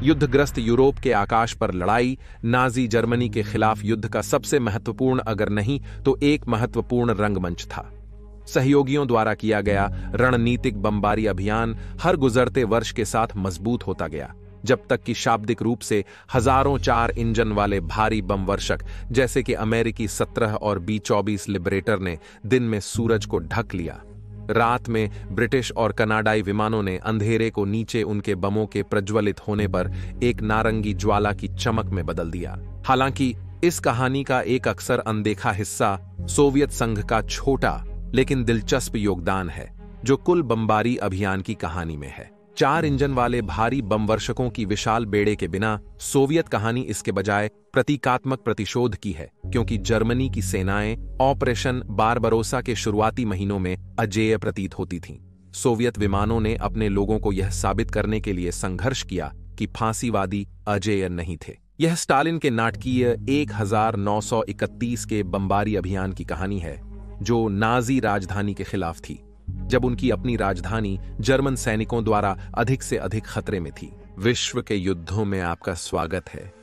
युद्धग्रस्त Europe के आकाश पर लड़ाई नाजी जर्मनी के खिलाफ युद्ध का सबसे महत्वपूर्ण, अगर नहीं तो एक महत्वपूर्ण रंगमंच था। सहयोगियों द्वारा किया गया रणनीतिक बमबारी अभियान हर गुजरते वर्ष के साथ मजबूत होता गया, जब तक कि शाब्दिक रूप से हजारों 4 इंजन वाले भारी बम वर्षक जैसे कि अमेरिकी 17 और B-24 लिबरेटर ने दिन में सूरज को ढक लिया। रात में ब्रिटिश और कनाडाई विमानों ने अंधेरे को नीचे उनके बमों के प्रज्वलित होने पर एक नारंगी ज्वाला की चमक में बदल दिया। हालांकि इस कहानी का एक अक्सर अनदेखा हिस्सा सोवियत संघ का छोटा लेकिन दिलचस्प योगदान है, जो कुल बमबारी अभियान की कहानी में है। 4 इंजन वाले भारी बम वर्षकों की विशाल बेड़े के बिना सोवियत कहानी इसके बजाय प्रतीकात्मक प्रतिशोध की है, क्योंकि जर्मनी की सेनाएं ऑपरेशन बारबरोसा के शुरुआती महीनों में अजेय प्रतीत होती थीं। सोवियत विमानों ने अपने लोगों को यह साबित करने के लिए संघर्ष किया कि फांसीवादी अजेय नहीं थे। यह स्टालिन के नाटकीय 1931 के बमबारी अभियान की कहानी है, जो नाजी राजधानी के खिलाफ थी, जब उनकी अपनी राजधानी जर्मन सैनिकों द्वारा अधिक से अधिक खतरे में थी। विश्व के युद्धों में आपका स्वागत है।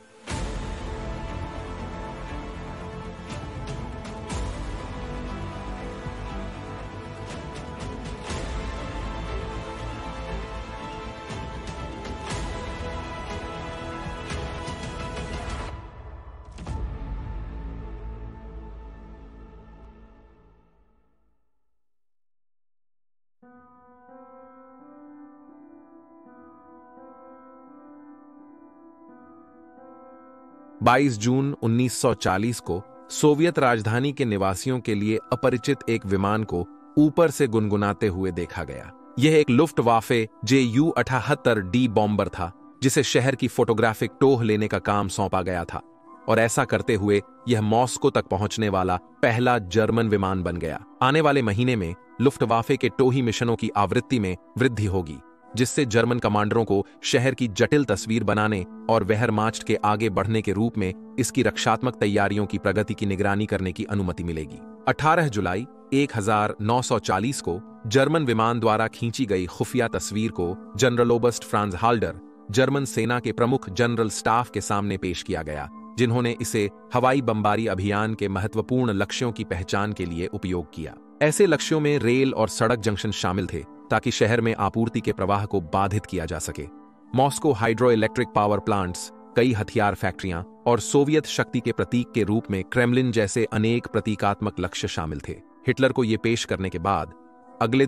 22 जून 1940 को सोवियत राजधानी के निवासियों के लिए अपरिचित एक विमान को ऊपर से गुनगुनाते हुए देखा गया। यह एक लुफ्टवाफे Ju-78D बॉम्बर था, जिसे शहर की फोटोग्राफिक टोह लेने का काम सौंपा गया था, और ऐसा करते हुए यह मॉस्को तक पहुंचने वाला पहला जर्मन विमान बन गया। आने वाले महीने में लुफ्टवाफे के टोही मिशनों की आवृत्ति में वृद्धि होगी, जिससे जर्मन कमांडरों को शहर की जटिल तस्वीर बनाने और वेहरमाच्ट के आगे बढ़ने के रूप में इसकी रक्षात्मक तैयारियों की प्रगति की निगरानी करने की अनुमति मिलेगी। 18 जुलाई 1940 को जर्मन विमान द्वारा खींची गई खुफिया तस्वीर को जनरल ओबर्स्ट फ्रांज हाल्डर, जर्मन सेना के प्रमुख जनरल स्टाफ के सामने पेश किया गया, जिन्होंने इसे हवाई बमबारी अभियान के महत्वपूर्ण लक्ष्यों की पहचान के लिए उपयोग किया। ऐसे लक्ष्यों में रेल और सड़क जंक्शन शामिल थे, ताकि शहर में आपूर्ति के प्रवाह को बाधित किया जा सके। Moscow hydro electric power plants, कई हथियार फैक्ट्रियां और सोवियत शक्ति के प्रतीक के रूप में क्रेमलिन जैसे अनेक प्रतीकात्मक लक्ष्य शामिल थे। हिटलर को यह पेश करने के बाद अगले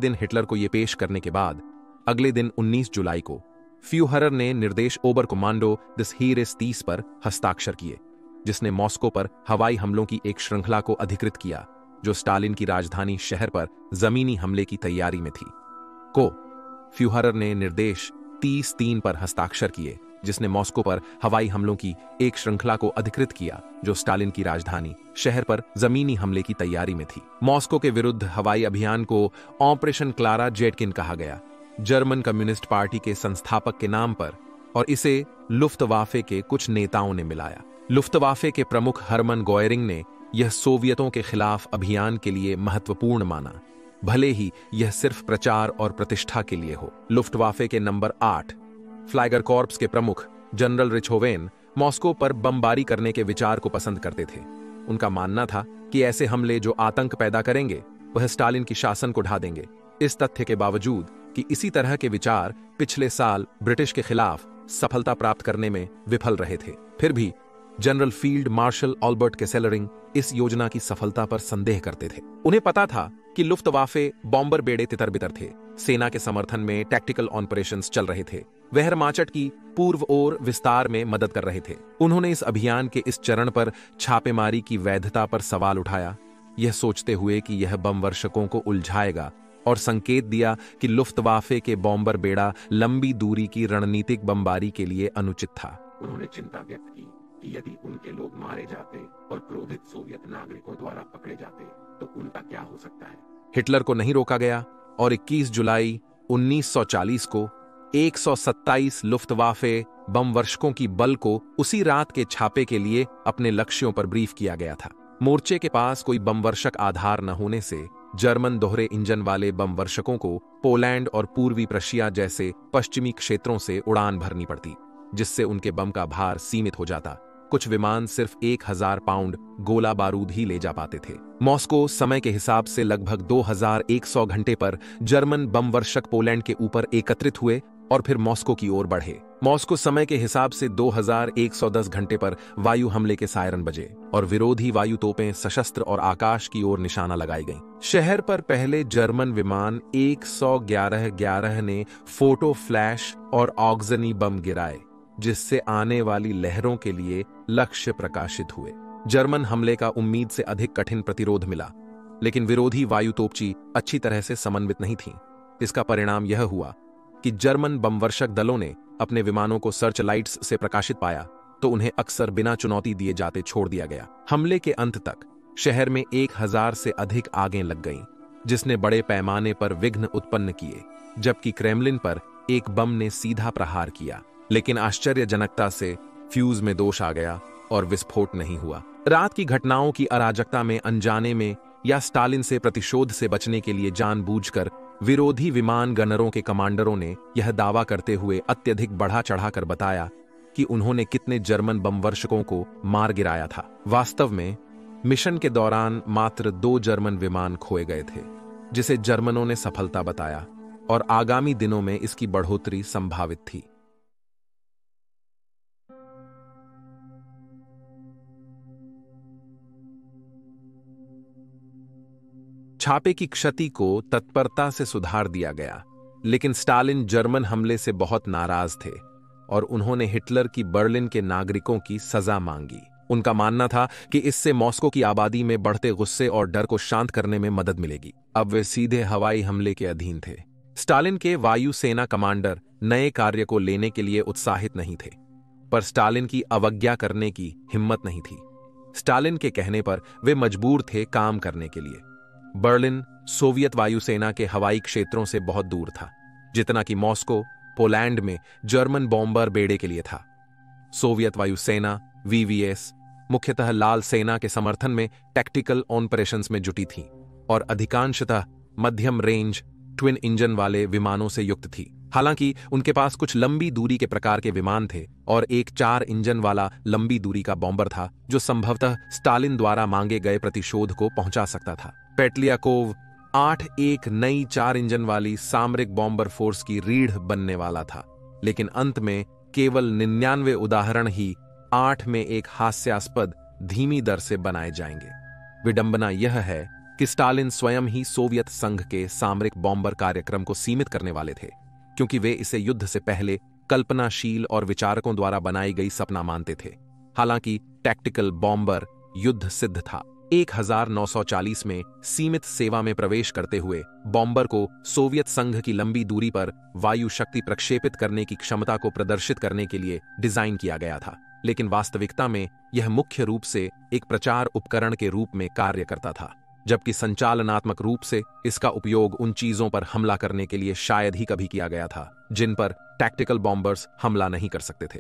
दिन 19 जुलाई को फ्यूहरर ने निर्देश ओबर कमांडो दिस हीरेस 30 पर हस्ताक्षर किए, जिसने मॉस्को पर हवाई हमलों की एक श्रृंखला को अधिकृत किया, जो स्टालिन की राजधानी शहर पर जमीनी हमले की तैयारी में थी। फ्यूहरर ने निर्देश 30-3 पर हस्ताक्षर किए, जिसने मॉस्को पर हवाई हमलों की एक श्रृंखला को अधिकृत किया, जो स्टालिन की राजधानी शहर पर जमीनी हमले की तैयारी में थी। मॉस्को के विरुद्ध हवाई अभियान को ऑपरेशन क्लारा जेटकिन कहा गया, जर्मन कम्युनिस्ट पार्टी के संस्थापक के नाम पर, और इसे लुफ्टवाफे के कुछ नेताओं ने मिलाया। लुफ्टवाफे के प्रमुख हरमन गोयरिंग ने यह सोवियतों के खिलाफ अभियान के लिए महत्वपूर्ण माना, भले ही यह सिर्फ प्रचार और प्रतिष्ठा के लिए हो। लुफ्टवाफे के नंबर 8 फ्लाइगर कॉर्प्स के प्रमुख जनरल रिचहोवेन मॉस्को पर बमबारी करने के विचार को पसंद करते थे। उनका मानना था कि ऐसे हमले जो आतंक पैदा करेंगे, वह स्टालिन की शासन को ढा देंगे। इस तथ्य के बावजूद कि इसी तरह के विचार पिछले साल ब्रिटिश के खिलाफ सफलता प्राप्त करने में विफल रहे थे, फिर भी जनरल फील्ड मार्शल अल्बर्ट केसेलरिंग इस योजना की सफलता पर संदेह करते थे। उन्हें पता था कि लुफ्टवाफे बॉम्बर बेड़े तितर-बितर थे, सेना के समर्थन में टैक्टिकल ऑपरेशंस चल रहे थे, वेहरमाच्ट की पूर्व ओर विस्तार में मदद कर रहे थे। उन्होंने इस अभियान के इस चरण पर छापेमारी की वैधता पर सवाल उठाया, यह सोचते हुए कि यह बम वर्षकों को उलझाएगा, और संकेत दिया कि लुफ्टवाफे के बॉम्बर बेड़ा लंबी दूरी की रणनीतिक बमबारी के लिए अनुचित था। उन्होंने चिंता व्यक्त की कि यदि उनके लोग मारे जाते और क्रोधित सोवियत नागरिकों द्वारा पकड़े जाते तो उनका क्या हो सकता है। हिटलर को नहीं रोका गया और 21 जुलाई 1940 को 127 लुफ्टवाफे बम वर्षकों की बल को उसी रात के छापे के लिए अपने लक्ष्यों पर ब्रीफ किया गया था। मोर्चे के पास कोई बम वर्षक आधार न होने से जर्मन दोहरे इंजन वाले बम वर्षकों को पोलैंड और पूर्वी प्रशिया जैसे पश्चिमी क्षेत्रों से उड़ान भरनी पड़ती। जिससे उनके बम का भार सीमित हो जाता। कुछ विमान सिर्फ 1000 पाउंड गोला बारूद ही ले जा पाते थे। मॉस्को समय के हिसाब से लगभग 2100 घंटे पर जर्मन बम वर्षक पोलैंड के ऊपर एकत्रित हुए और फिर मॉस्को की ओर बढ़े। मॉस्को समय के हिसाब से 2110 घंटे पर वायु हमले के सायरन बजे और विरोधी वायु तोपें सशस्त्र और आकाश की ओर निशाना लगाई गईं। शहर पर पहले जर्मन विमान 111 ने फोटो फ्लैश और ऑक्सनी बम गिराए, जिससे आने वाली लहरों के लिए लक्ष्य प्रकाशित हुए। जर्मन हमले का उम्मीद से अधिक कठिन प्रतिरोध मिला, लेकिन विरोधी वायु तोपची अच्छी तरह से समन्वित नहीं थीं। इसका परिणाम यह हुआ कि जर्मन बमवर्षक दलों ने अपने विमानों को सर्च लाइट्स से प्रकाशित पाया तो उन्हें अक्सर बिना चुनौती दिए जाते छोड़ दिया गया। हमले के अंत तक शहर में 1000 से अधिक आगें लग गईं, जिसने बड़े पैमाने पर विघ्न उत्पन्न किए, जबकि क्रेमलिन पर एक बम ने सीधा प्रहार किया, लेकिन आश्चर्यजनकता से फ्यूज में दोष आ गया और विस्फोट नहीं हुआ। रात की घटनाओं की अराजकता में अनजाने में या स्टालिन से प्रतिशोध से बचने के लिए जानबूझकर विरोधी विमान गनरों के कमांडरों ने यह दावा करते हुए अत्यधिक बढ़ा चढ़ाकर बताया कि उन्होंने कितने जर्मन बमवर्षकों को मार गिराया था। वास्तव में मिशन के दौरान मात्र 2 जर्मन विमान खोए गए थे, जिसे जर्मनों ने सफलता बताया और आगामी दिनों में इसकी बढ़ोतरी संभावित थी। छापे की क्षति को तत्परता से सुधार दिया गया, लेकिन स्टालिन जर्मन हमले से बहुत नाराज थे और उन्होंने हिटलर की बर्लिन के नागरिकों की सजा मांगी। उनका मानना था कि इससे मॉस्को की आबादी में बढ़ते गुस्से और डर को शांत करने में मदद मिलेगी। अब वे सीधे हवाई हमले के अधीन थे। स्टालिन के वायु सेना कमांडर नए कार्य को लेने के लिए उत्साहित नहीं थे, पर स्टालिन की अवज्ञा करने की हिम्मत नहीं थी। स्टालिन के कहने पर वे मजबूर थे काम करने के लिए। बर्लिन सोवियत वायुसेना के हवाई क्षेत्रों से बहुत दूर था, जितना कि मॉस्को पोलैंड में जर्मन बॉम्बर बेड़े के लिए था। सोवियत वायुसेना वीवीएस मुख्यतः लाल सेना के समर्थन में टैक्टिकल ऑपरेशंस में जुटी थी और अधिकांशतः मध्यम रेंज ट्विन इंजन वाले विमानों से युक्त थी। हालांकि उनके पास कुछ लंबी दूरी के प्रकार के विमान थे और एक 4 इंजन वाला लंबी दूरी का बॉम्बर था, जो संभवतः स्टालिन द्वारा मांगे गए प्रतिशोध को पहुंचा सकता था। पेटलियाकोव 8 एक नई 4 इंजन वाली सामरिक बॉम्बर फोर्स की रीढ़ बनने वाला था, लेकिन अंत में केवल 99 उदाहरण ही 8 में एक हास्यास्पद धीमी दर से बनाए जाएंगे। विडंबना यह है कि स्टालिन स्वयं ही सोवियत संघ के सामरिक बॉम्बर कार्यक्रम को सीमित करने वाले थे, क्योंकि वे इसे युद्ध से पहले कल्पनाशील और विचारकों द्वारा बनाई गई सपना मानते थे। हालांकि टैक्टिकल बॉम्बर युद्ध सिद्ध था। 1940 में सीमित सेवा में प्रवेश करते हुए बॉम्बर को सोवियत संघ की लंबी दूरी पर वायु शक्ति प्रक्षेपित करने की क्षमता को प्रदर्शित करने के लिए डिजाइन किया गया था, लेकिन वास्तविकता में यह मुख्य रूप से एक प्रचार उपकरण के रूप में कार्य करता था, जबकि संचालनात्मक रूप से इसका उपयोग उन चीजों पर हमला करने के लिए शायद ही कभी किया गया था जिन पर टैक्टिकल बॉम्बर्स हमला नहीं कर सकते थे।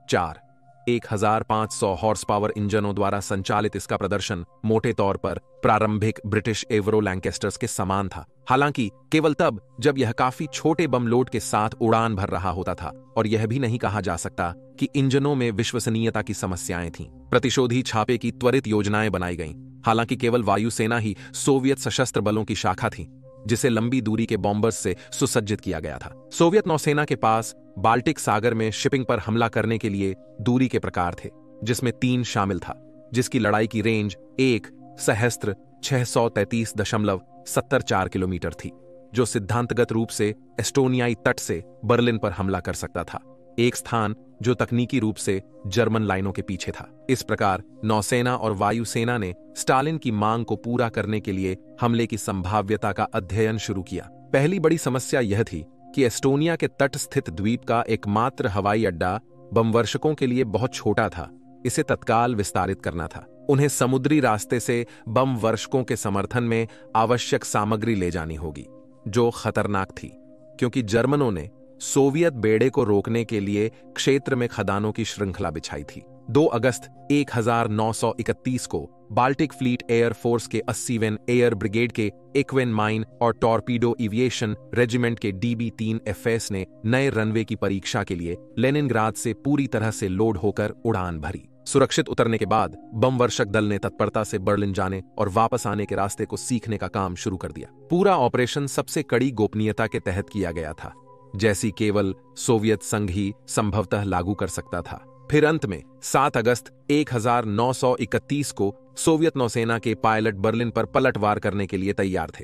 4 1500 हॉर्स पावर इंजनों द्वारा संचालित इसका प्रदर्शन मोटे तौर पर प्रारंभिक ब्रिटिश एवरो लैंकेस्टर्स के समान था, हालांकि केवल तब जब यह काफी छोटे बम लोड के साथ उड़ान भर रहा होता था, और यह भी नहीं कहा जा सकता कि इंजनों में विश्वसनीयता की समस्याएं थीं। प्रतिशोधी छापे की त्वरित योजनाएं बनाई गईं, हालांकि केवल वायुसेना ही सोवियत सशस्त्र बलों की शाखा थी जिसे लंबी दूरी के बॉम्बर्स से सुसज्जित किया गया था। सोवियत नौसेना के पास बाल्टिक सागर में शिपिंग पर हमला करने के लिए दूरी के प्रकार थे, जिसमें 3 शामिल था, जिसकी लड़ाई की रेंज 1 सहस्त्र 633.74 किलोमीटर थी, जो सिद्धांतगत रूप से एस्टोनियाई तट से बर्लिन पर हमला कर सकता था, एक स्थान जो तकनीकी रूप से जर्मन लाइनों के पीछे था। इस प्रकार नौसेना और वायुसेना ने स्टालिन की मांग को पूरा करने के लिए हमले की संभाव्यता का अध्ययन शुरू किया। पहली बड़ी समस्या यह थी कि एस्टोनिया के तट स्थित द्वीप का एकमात्र हवाई अड्डा बमवर्षकों के लिए बहुत छोटा था। इसे तत्काल विस्तारित करना था। उन्हें समुद्री रास्ते से बम वर्षकों के समर्थन में आवश्यक सामग्री ले जानी होगी, जो खतरनाक थी, क्योंकि जर्मनों ने सोवियत बेड़े को रोकने के लिए क्षेत्र में खदानों की श्रृंखला बिछाई थी। 2 अगस्त 1931 को बाल्टिक फ्लीट एयर फोर्स के 80वें एयर ब्रिगेड के एक्वेन माइन और टॉर्पीडो एविएशन रेजिमेंट के DB-3 FS ने नए रनवे की परीक्षा के लिए लेनिनग्राद से पूरी तरह से लोड होकर उड़ान भरी। सुरक्षित उतरने के बाद बम वर्षक दल ने तत्परता से बर्लिन जाने और वापस आने के रास्ते को सीखने का काम शुरू कर दिया। पूरा ऑपरेशन सबसे कड़ी गोपनीयता के तहत किया गया था, जैसी केवल सोवियत संघ ही संभवतः लागू कर सकता था। फिर अंत में 7 अगस्त 1931 को सोवियत नौसेना के पायलट बर्लिन पर पलटवार करने के लिए तैयार थे।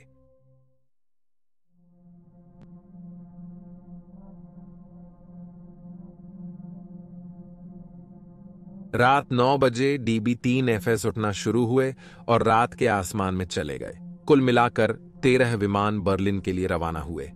रात 9 बजे DB-3 FS उठना शुरू हुए और रात के आसमान में चले गए। कुल मिलाकर 13 विमान बर्लिन के लिए रवाना हुए,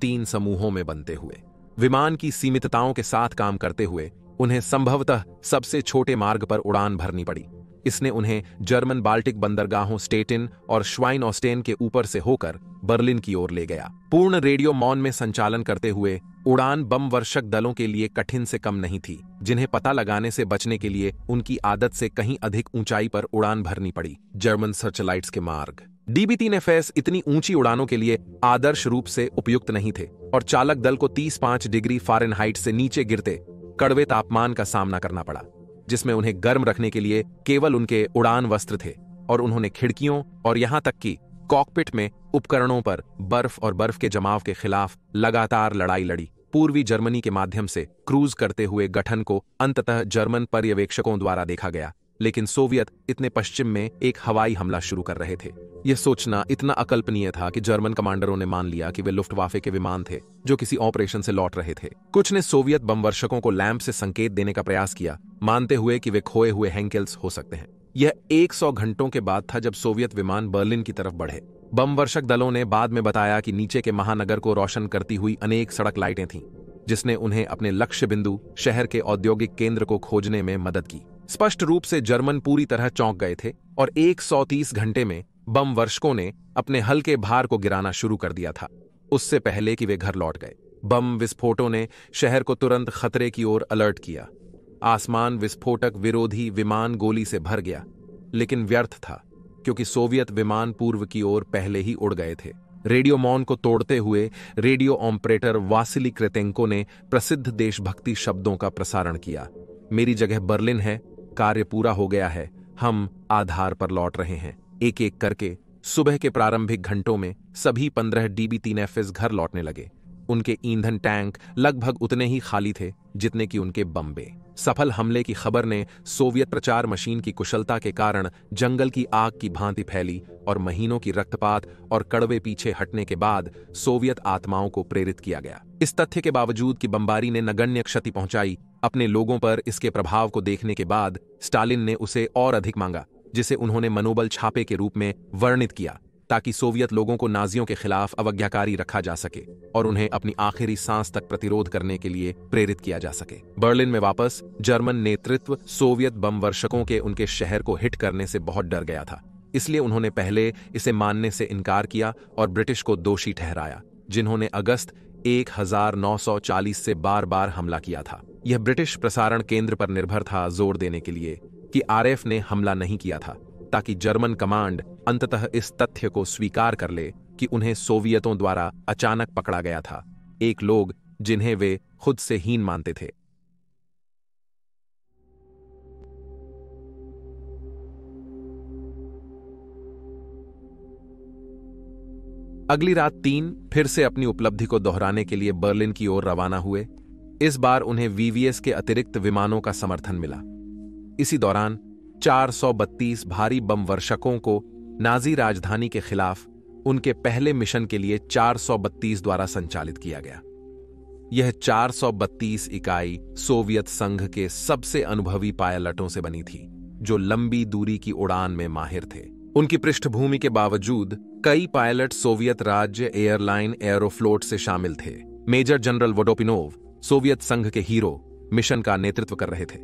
3 समूहों में बनते हुए। विमान की सीमितताओं के साथ काम करते हुए उन्हें संभवतः सबसे छोटे मार्ग पर उड़ान भरनी पड़ी। इसने उन्हें जर्मन बाल्टिक बंदरगाहों स्टेटिन और श्वाइनऑस्टेन के ऊपर से होकर बर्लिन की ओर ले गया। पूर्ण रेडियो मौन में संचालन करते हुए उड़ान बम वर्षक दलों के लिए कठिन से कम नहीं थी, जिन्हें पता लगाने से बचने के लिए उनकी आदत से कहीं अधिक ऊंचाई पर उड़ान भरनी पड़ी। जर्मन सर्चलाइट्स के मार्ग DB-3 FS इतनी ऊंची उड़ानों के लिए आदर्श रूप से उपयुक्त नहीं थे और चालक दल को 35 डिग्री फ़ारेनहाइट से नीचे गिरते कड़वे तापमान का सामना करना पड़ा, जिसमें उन्हें गर्म रखने के लिए केवल उनके उड़ान वस्त्र थे और उन्होंने खिड़कियों और यहां तक कि कॉकपिट में उपकरणों पर बर्फ और बर्फ के जमाव के खिलाफ लगातार लड़ाई लड़ी। पूर्वी जर्मनी के माध्यम से क्रूज करते हुए गठन को अंततः जर्मन पर्यवेक्षकों द्वारा देखा गया, लेकिन सोवियत इतने पश्चिम में एक हवाई हमला शुरू कर रहे थे। यह सोचना इतना अकल्पनीय था कि जर्मन कमांडरों ने मान लिया कि वे लुफ्टवाफे के विमान थे जो किसी ऑपरेशन से लौट रहे थे। कुछ ने सोवियत बमवर्षकों को लैंप से संकेत देने का प्रयास किया, मानते हुए कि वे खोए हुए हेंकेल्स हो सकते हैं। यह 100 घंटों के बाद था जब सोवियत विमान बर्लिन की तरफ बढ़े। बमवर्षक दलों ने बाद में बताया कि नीचे के महानगर को रोशन करती हुई अनेक सड़क लाइटें थीं, जिसने उन्हें अपने लक्ष्य बिंदु शहर के औद्योगिक केंद्र को खोजने में मदद की। स्पष्ट रूप से जर्मन पूरी तरह चौंक गए थे और 130 घंटे में बम वर्षकों ने अपने हल्के भार को गिराना शुरू कर दिया था, उससे पहले कि वे घर लौट गए। बम विस्फोटों ने शहर को तुरंत खतरे की ओर अलर्ट किया। आसमान विस्फोटक विरोधी विमान गोली से भर गया, लेकिन व्यर्थ था क्योंकि सोवियत विमान पूर्व की ओर पहले ही उड़ गए थे। रेडियो मौन को तोड़ते हुए रेडियो ऑपरेटर वासिली क्रेतेंको ने प्रसिद्ध देशभक्ति शब्दों का प्रसारण किया। मेरी जगह बर्लिन है, कार्य पूरा हो गया है, हम आधार पर लौट रहे हैं। एक एक करके सुबह के प्रारंभिक घंटों में सभी 15 DB-3 FS घर लौटने लगे। उनके ईंधन टैंक लगभग उतने ही खाली थे जितने कि उनके बम्बे। सफल हमले की खबर ने सोवियत प्रचार मशीन की कुशलता के कारण जंगल की आग की भांति फैली और महीनों की रक्तपात और कड़वे पीछे हटने के बाद सोवियत आत्माओं को प्रेरित किया गया। इस तथ्य के बावजूद कि बमबारी ने नगण्य क्षति पहुंचाई, अपने लोगों पर इसके प्रभाव को देखने के बाद स्टालिन ने उसे और अधिक मांगा, जिसे उन्होंने मनोबल छापे के रूप में वर्णित किया, ताकि सोवियत लोगों को नाजियों के खिलाफ अवज्ञाकारी रखा जा सके और उन्हें अपनी आखिरी सांस तक प्रतिरोध करने के लिए प्रेरित किया जा सके। बर्लिन में वापस जर्मन नेतृत्व सोवियत बमवर्षकों के उनके शहर को हिट करने से बहुत डर गया था, इसलिए उन्होंने पहले इसे मानने से इनकार किया और ब्रिटिश को दोषी ठहराया, जिन्होंने अगस्त 1940 से बार बार हमला किया था। यह ब्रिटिश प्रसारण केंद्र पर निर्भर था जोर देने के लिए कि RAF ने हमला नहीं किया था, ताकि जर्मन कमांड अंततः इस तथ्य को स्वीकार कर ले कि उन्हें सोवियतों द्वारा अचानक पकड़ा गया था, एक लोग जिन्हें वे खुद से हीन मानते थे। अगली रात 3 फिर से अपनी उपलब्धि को दोहराने के लिए बर्लिन की ओर रवाना हुए। इस बार उन्हें VVS के अतिरिक्त विमानों का समर्थन मिला। इसी दौरान 432 भारी बम वर्षकों को नाजी राजधानी के खिलाफ उनके पहले मिशन के लिए 432 द्वारा संचालित किया गया। यह 432 इकाई सोवियत संघ के सबसे अनुभवी पायलटों से बनी थी, जो लंबी दूरी की उड़ान में माहिर थे। उनकी पृष्ठभूमि के बावजूद कई पायलट सोवियत राज्य एयरलाइन एरोफ्लोट से शामिल थे। मेजर जनरल वोडोपिनोव सोवियत संघ के हीरो मिशन का नेतृत्व कर रहे थे।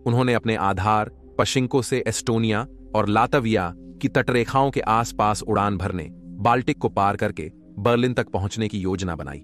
उन्होंने अपने आधार पशिंको से एस्टोनिया और लातविया की तटरेखाओं के आसपास उड़ान भरने, बाल्टिक को पार करके बर्लिन तक पहुंचने की योजना बनाई।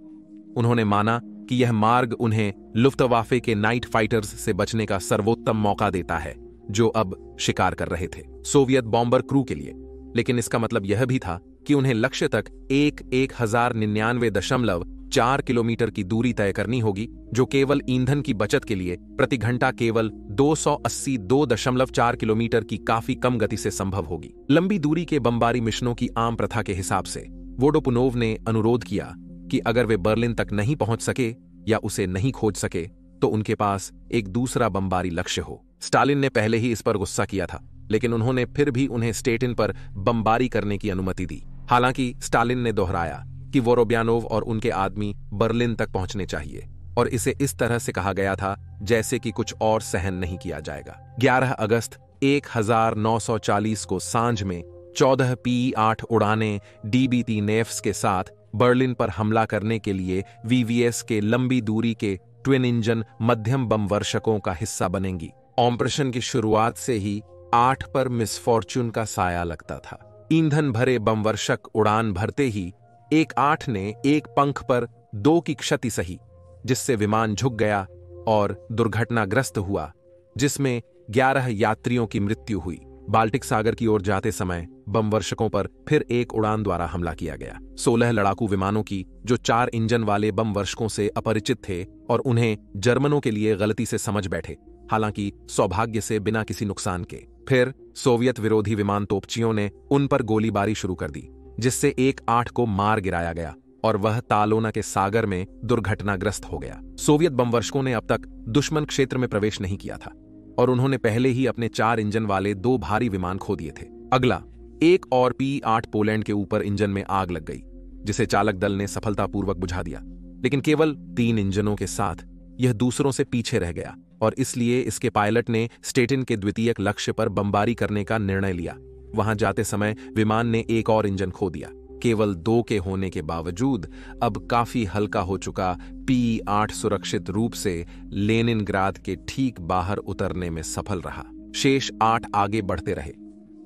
उन्होंने माना कि यह मार्ग उन्हें लुफ्तवाफे के नाइट फाइटर्स से बचने का सर्वोत्तम मौका देता है जो अब शिकार कर रहे थे सोवियत बॉम्बर क्रू के लिए। लेकिन इसका मतलब यह भी था कि उन्हें लक्ष्य तक 1099.4 किलोमीटर की दूरी तय करनी होगी, जो केवल ईंधन की बचत के लिए प्रति घंटा केवल 282.4 किलोमीटर की काफी कम गति से संभव होगी। लंबी दूरी के बमबारी मिशनों की आम प्रथा के हिसाब से वोडोपुनोव ने अनुरोध किया कि अगर वे बर्लिन तक नहीं पहुंच सके या उसे नहीं खोज सके तो उनके पास एक दूसरा बमबारी लक्ष्य हो। स्टालिन ने पहले ही इस पर गुस्सा किया था, लेकिन उन्होंने फिर भी उन्हें स्टेटिन पर बमबारी करने की अनुमति दी। हालांकि स्टालिन ने दोहराया कि वोरोब्यानोव और उनके आदमी बर्लिन तक पहुंचने चाहिए और इसे इस तरह से कहा गया था जैसे कि कुछ और सहन नहीं किया जाएगा। 11 अगस्त 1940 को सांझ में 14 P-8 उड़ानें DB-3 नेफ्स के साथ बर्लिन पर हमला करने के लिए VVS के लंबी दूरी के ट्विन इंजन मध्यम बम वर्षकों का हिस्सा बनेंगी। ऑपरेशन की शुरुआत से ही 8 पर मिसफॉर्च्यून का साया लगता था। ईंधन भरे बम वर्षक उड़ान भरते ही एक 8 ने एक पंख पर 2 की क्षति सही, जिससे विमान झुक गया और दुर्घटनाग्रस्त हुआ, जिसमें 11 यात्रियों की मृत्यु हुई। बाल्टिक सागर की ओर जाते समय बम वर्षकों पर फिर एक उड़ान द्वारा हमला किया गया। 16 लड़ाकू विमानों की, जो 4 इंजन वाले बम वर्षकों से अपरिचित थे और उन्हें जर्मनों के लिए गलती से समझ बैठे, हालांकि सौभाग्य से बिना किसी नुकसान के। फिर सोवियत विरोधी विमान तोपचियों ने उन पर गोलीबारी शुरू कर दी, जिससे एक 8 को मार गिराया गया और वह तालोना के सागर में दुर्घटनाग्रस्त हो गया। सोवियत बमवर्षकों ने अब तक दुश्मन क्षेत्र में प्रवेश नहीं किया था और उन्होंने पहले ही अपने 4 इंजन वाले 2 भारी विमान खो दिए थे। अगला एक और P-8 पोलैंड के ऊपर इंजन में आग लग गई, जिसे चालक दल ने सफलतापूर्वक बुझा दिया, लेकिन केवल 3 इंजनों के साथ यह दूसरों से पीछे रह गया और इसलिए इसके पायलट ने स्टेटिन के द्वितीयक लक्ष्य पर बमबारी करने का निर्णय लिया। वहां जाते समय विमान ने एक और इंजन खो दिया। केवल 2 के होने के बावजूद अब काफी हल्का हो चुका P-8 सुरक्षित रूप से लेनिनग्राद के ठीक बाहर उतरने में सफल रहा। शेष 8 आगे बढ़ते रहे।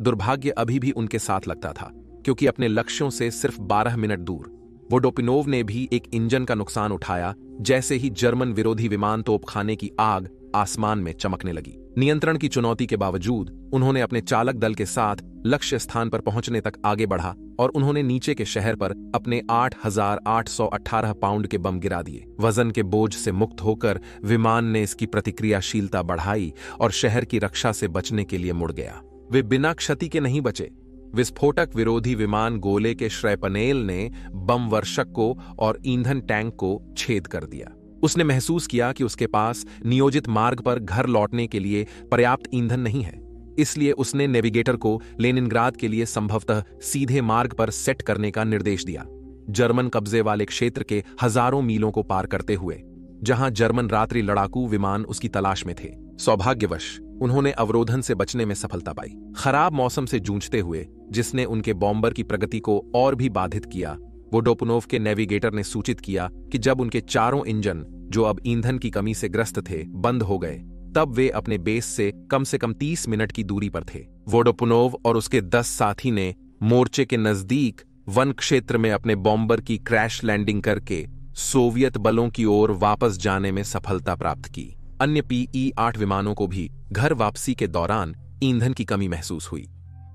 दुर्भाग्य अभी भी उनके साथ लगता था, क्योंकि अपने लक्ष्यों से सिर्फ 12 मिनट दूर वोडोपिनोव ने भी एक इंजन का नुकसान उठाया जैसे ही जर्मन विरोधी विमान तोपखाने की आग आसमान में चमकने लगी। नियंत्रण की चुनौती के बावजूद उन्होंने अपने चालक दल के साथ लक्ष्य स्थान पर पहुंचने तक आगे बढ़ा और उन्होंने नीचे के शहर पर अपने 8,818 पाउंड के बम गिरा दिए। वजन के बोझ से मुक्त होकर विमान ने इसकी प्रतिक्रियाशीलता बढ़ाई और शहर की रक्षा से बचने के लिए मुड़ गया। वे बिना क्षति के नहीं बचे। विस्फोटक विरोधी विमान गोले के श्रैपनेल ने बम वर्षक को और ईंधन टैंक को छेद कर दिया। उसने महसूस किया कि उसके पास नियोजित मार्ग पर घर लौटने के लिए पर्याप्त ईंधन नहीं है, इसलिए उसने नेविगेटर को लेनिनग्राद के लिए संभवतः सीधे मार्ग पर सेट करने का निर्देश दिया, जर्मन कब्जे वाले क्षेत्र के हजारों मीलों को पार करते हुए, जहां जर्मन रात्रि लड़ाकू विमान उसकी तलाश में थे। सौभाग्यवश उन्होंने अवरोधन से बचने में सफलता पाई। खराब मौसम से जूझते हुए, जिसने उनके बॉम्बर की प्रगति को और भी बाधित किया, वोडोपुनोव के नेविगेटर ने सूचित किया कि जब उनके चारों इंजन, जो अब ईंधन की कमी से ग्रस्त थे, बंद हो गए, तब वे अपने बेस से कम 30 मिनट की दूरी पर थे। वोडोपुनोव और उसके 10 साथी ने मोर्चे के नजदीक वन क्षेत्र में अपने बॉम्बर की क्रैश लैंडिंग करके सोवियत बलों की ओर वापस जाने में सफलता प्राप्त की। अन्य P-8 विमानों को भी घर वापसी के दौरान ईंधन की कमी महसूस हुई।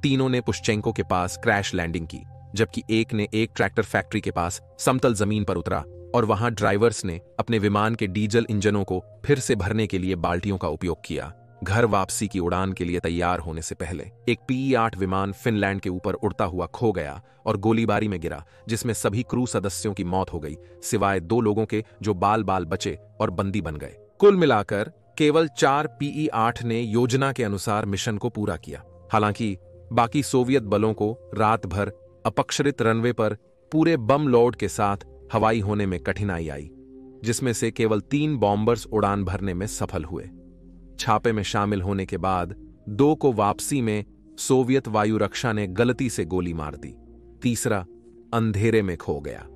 तीनों ने पुश्चेंको के पास क्रैश लैंडिंग की, जबकि एक ने एक ट्रैक्टर फैक्ट्री के पास समतल जमीन पर उतरा और वहां ड्राइवर्स ने अपने विमान के डीजल इंजनों को फिर से भरने के लिए बाल्टियों का उपयोग किया। घर वापसी की उड़ान के लिए तैयार होने से पहले एक P-8 विमान फिनलैंड के ऊपर उड़ता हुआ खो गया और गोलीबारी में गिरा, जिसमें सभी क्रू सदस्यों की मौत हो गई, सिवाय 2 लोगों के जो बाल बाल बचे और बंदी बन गए। कुल मिलाकर केवल 4 P-8 ने योजना के अनुसार मिशन को पूरा किया। हालांकि बाकी सोवियत बलों को रात भर अपक्षरित रनवे पर पूरे बम लोड के साथ हवाई होने में कठिनाई आई, जिसमें से केवल 3 बॉम्बर्स उड़ान भरने में सफल हुए। छापे में शामिल होने के बाद 2 को वापसी में सोवियत वायु रक्षा ने गलती से गोली मार दी। तीसरा अंधेरे में खो गया।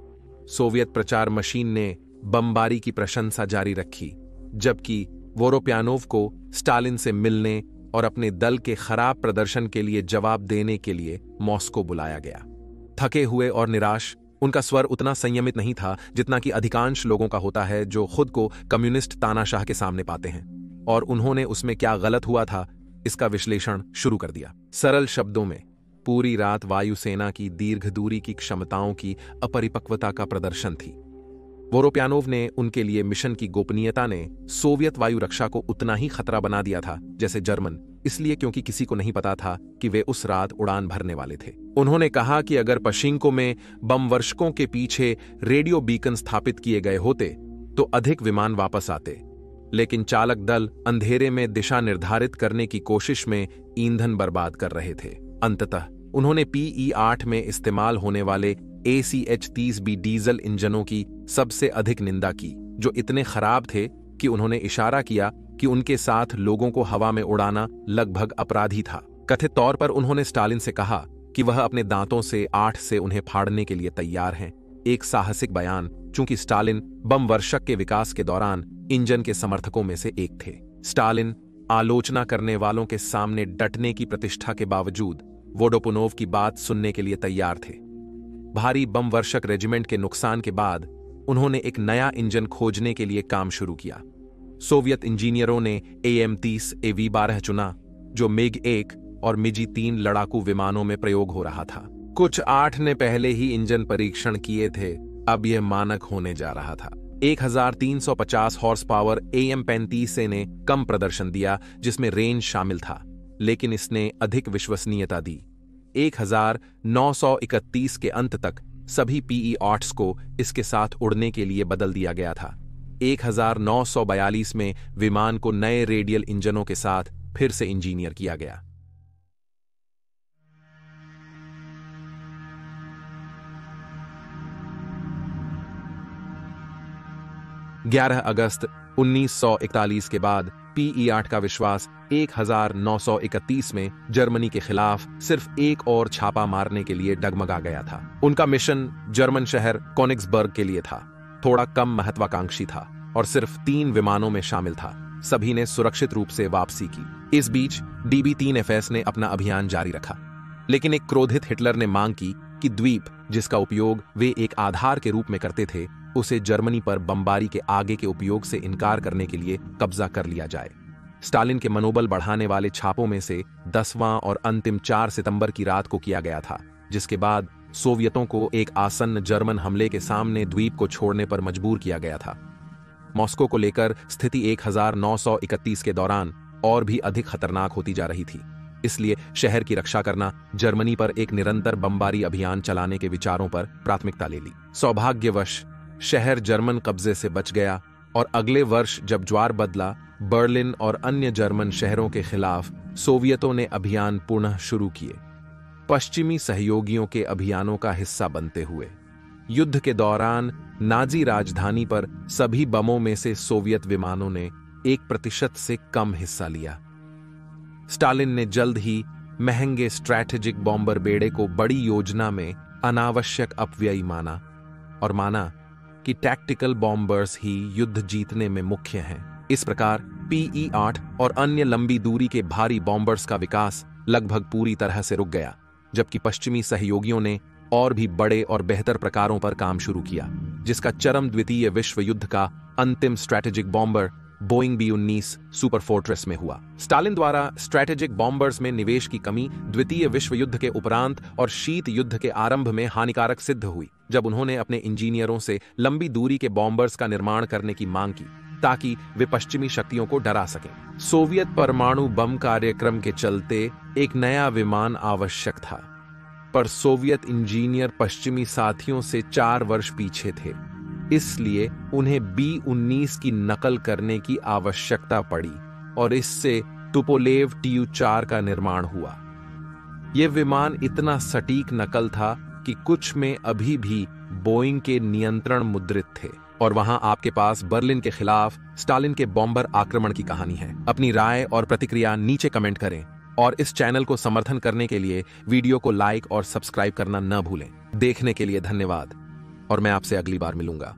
सोवियत प्रचार मशीन ने बमबारी की प्रशंसा जारी रखी, जबकि वोरोप्यानोव को स्टालिन से मिलने और अपने दल के खराब प्रदर्शन के लिए जवाब देने के लिए मॉस्को बुलाया गया। थके हुए और निराश उनका स्वर उतना संयमित नहीं था जितना कि अधिकांश लोगों का होता है जो खुद को कम्युनिस्ट तानाशाह के सामने पाते हैं, और उन्होंने उसमें क्या गलत हुआ था इसका विश्लेषण शुरू कर दिया। सरल शब्दों में, पूरी रात वायुसेना की दीर्घ दूरी की क्षमताओं की अपरिपक्वता का प्रदर्शन थी। वोरोप्यानोव ने उनके लिए मिशन की गोपनीयता ने सोवियत वायु रक्षा को उतना ही खतरा बना दिया था जैसे जर्मन, इसलिए क्योंकि किसी को नहीं पता था कि वे उस रात उड़ान भरने वाले थे। उन्होंने कहा कि अगर पशिंको में बम वर्षकों के पीछे रेडियो बीकन स्थापित किए गए होते तो अधिक विमान वापस आते, लेकिन चालक दल अंधेरे में दिशा निर्धारित करने की कोशिश में ईंधन बर्बाद कर रहे थे। अंततः उन्होंने PE-8 में इस्तेमाल होने वाले ACH-30B डीजल इंजनों की सबसे अधिक निंदा की, जो इतने खराब थे कि उन्होंने इशारा किया कि उनके साथ लोगों को हवा में उड़ाना लगभग अपराधी था। कथित तौर पर उन्होंने स्टालिन से कहा कि वह अपने दांतों से 8 से उन्हें फाड़ने के लिए तैयार हैं। एक साहसिक बयान, चूंकि स्टालिन बम वर्षक के विकास के दौरान इंजन के समर्थकों में से एक थे। स्टालिन आलोचना करने वालों के सामने डटने की प्रतिष्ठा के बावजूद वोडोपुनोव की बात सुनने के लिए तैयार थे। भारी बम वर्षक रेजिमेंट के नुकसान के बाद उन्होंने एक नया इंजन खोजने के लिए काम शुरू किया। सोवियत इंजीनियरों ने AM-30 AV-12 चुना, जो MiG-1 और MiG-3 लड़ाकू विमानों में प्रयोग हो रहा था। कुछ 8 ने पहले ही इंजन परीक्षण किए थे, अब यह मानक होने जा रहा था। 1350 हॉर्स पावर AM-35 ने कम प्रदर्शन दिया, जिसमें रेंज शामिल था, लेकिन इसने अधिक विश्वसनीयता दी। 1931 के अंत तक सभी PE-8s को इसके साथ उड़ने के लिए बदल दिया गया था। 1942 में विमान को नए रेडियल इंजनों के साथ फिर से इंजीनियर किया गया। 11 अगस्त 1941 के बाद PE-8 का विश्वास 1931 में जर्मनी के खिलाफ सिर्फ एक और छापा मारने के लिए डगमगा गया था। उनका मिशन जर्मन शहर कोनिग्सबर्ग के लिए था, थोड़ा कम महत्वाकांक्षी था और सिर्फ 3 विमानों में शामिल था। सभी ने सुरक्षित रूप से वापसी की। इस बीच DB-3FS ने अपना अभियान जारी रखा, लेकिन एक क्रोधित हिटलर ने मांग की कि द्वीप, जिसका उपयोग वे एक आधार के रूप में करते थे, उसे जर्मनी पर बमबारी के आगे के उपयोग से इनकार करने के लिए कब्जा कर लिया जाए। स्टालिन के मनोबल बढ़ाने वाले छापों में से 10वां और अंतिम 4 सितंबर की रात को किया गया था, जिसके बाद सोवियतों को एक आसन्न जर्मन हमले के सामने द्वीप को छोड़ने पर मजबूर किया गया था। मॉस्को को लेकर स्थिति 1931 के दौरान और भी अधिक खतरनाक होती जा रही थी, इसलिए शहर की रक्षा करना जर्मनी पर एक निरंतर बमबारी अभियान चलाने के विचारों पर प्राथमिकता ले ली। सौभाग्यवश शहर जर्मन कब्जे से बच गया और अगले वर्ष जब ज्वार बदला, बर्लिन और अन्य जर्मन शहरों के खिलाफ सोवियतों ने अभियान पुनः शुरू किए, पश्चिमी सहयोगियों के अभियानों का हिस्सा बनते हुए। युद्ध के दौरान नाजी राजधानी पर सभी बमों में से सोवियत विमानों ने 1% से कम हिस्सा लिया। स्टालिन ने जल्द ही महंगे स्ट्रैटेजिक बॉम्बर बेड़े को बड़ी योजना में अनावश्यक अपव्ययी माना और माना कि टैक्टिकल बॉम्बर्स ही युद्ध जीतने में मुख्य हैं। इस प्रकार PE-8 और अन्य लंबी दूरी के भारी बॉम्बर्स का विकास लगभग पूरी तरह से रुक गया, जबकि पश्चिमी सहयोगियों ने और भी बड़े और बेहतर प्रकारों पर काम शुरू किया, जिसका चरम द्वितीय विश्व युद्ध का अंतिम strategic bomber Boeing B-19 super fortress में हुआ। स्टालिन द्वारा स्ट्रैटेजिक बॉम्बर्स में निवेश की कमी द्वितीय विश्व युद्ध के उपरांत और शीत युद्ध के आरंभ में हानिकारक सिद्ध हुई, जब उन्होंने अपने इंजीनियरों से लंबी दूरी के बॉम्बर्स का निर्माण करने की मांग की ताकि वे पश्चिमी शक्तियों को डरा सकें। सोवियत परमाणु बम कार्यक्रम के चलते एक नया विमान आवश्यक था, पर सोवियत इंजीनियर पश्चिमी साथियों से 4 वर्ष पीछे थे, इसलिए उन्हें B-19 की नकल करने की आवश्यकता पड़ी और इससे तुपोलेव Tu-4 का निर्माण हुआ। यह विमान इतना सटीक नकल था कि कुछ में अभी भी बोइंग के नियंत्रण मुद्रित थे। और वहां आपके पास बर्लिन के खिलाफ स्टालिन के बॉम्बर आक्रमण की कहानी है। अपनी राय और प्रतिक्रिया नीचे कमेंट करें और इस चैनल को समर्थन करने के लिए वीडियो को लाइक और सब्सक्राइब करना न भूलें। देखने के लिए धन्यवाद और मैं आपसे अगली बार मिलूंगा।